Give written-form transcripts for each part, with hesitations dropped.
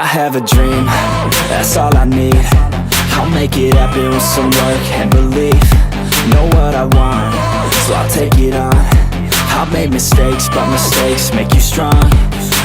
have a dream, that's all I need. I'll make it happen with some work and belief. Know what I want, so I'll take it on. I've made mistakes, but mistakes make you strong.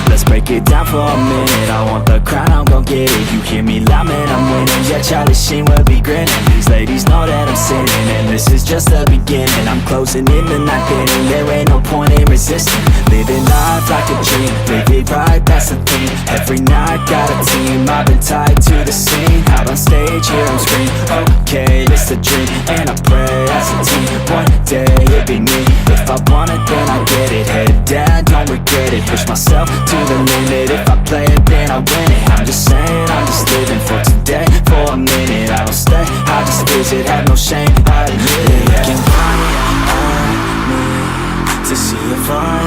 Let's break it down for a minute. I want the crown, I'm gon' get it. You hear me loud, man, I'm winning. Yeah, Charlie Sheen will be grinning. These ladies know that I'm sinning, and this is just the beginning. I'm closing in the ninth inning. There ain't no point in resisting. Living life like a dream, live it right, that's the thing. Every night, got a team, I've been tied to the scene. Out on stage, here I'm screaming, okay, it's a dream. And I pray as a team, one day it'll be me. If I want it, then I get it. Head down, don't regret it. Push myself to the limit. If I play it, then I win it. I'm just saying, I'm just living for today. For a minute, I don't stay, I just visit. Have no shame, I admit it. Looking right at me to see if I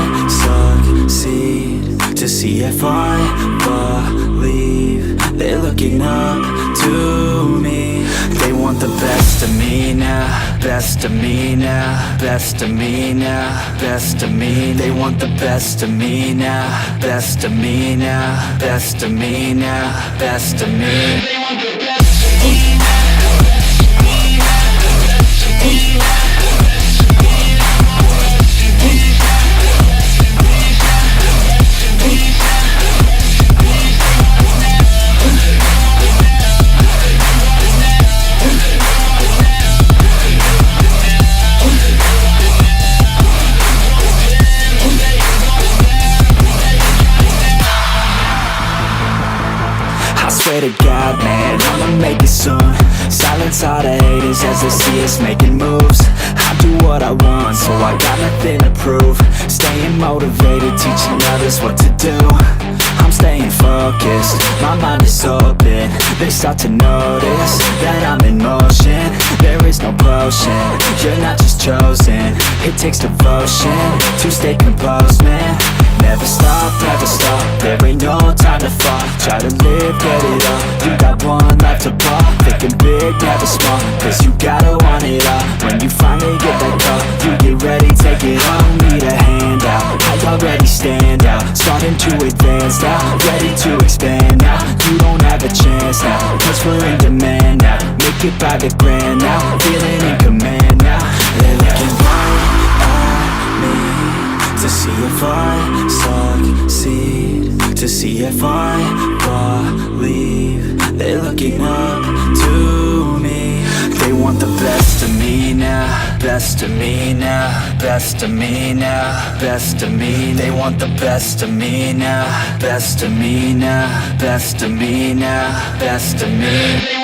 succeed, to see if I believe. They're looking up to me. They want the best of me now, best of me now, best of me now, best of me. They want the best of me now, best of me now, best of me now, best of me. They want the best of me now. I swear to God, man, I'ma make it soon. Silence all the haters as they see us making moves. I do what I want, so I got nothing to prove. Staying motivated, teaching others what to do. I'm staying focused, my mind is open. They start to notice that I'm in motion. There is no potion, you're not just chosen. It takes devotion to stay composed, man. Never stop, there ain't no time to fall. Try to live, get it up, you got one life to ball. Thinking big, never small, cause you gotta want it all. When you finally get that call, you get ready, take it all. Need a handout, I already stand out. Starting to advance now, ready to expand now. You don't have a chance now, cause we're in demand now. Make it by the grand now, feeling in command now. They're looking right at me to see if I succeed, to see if I believe. They're looking up to me. They want the best of me now, best of me now, best of me now, best of me. They want the best of me now, best of me now, best of me now, best of me.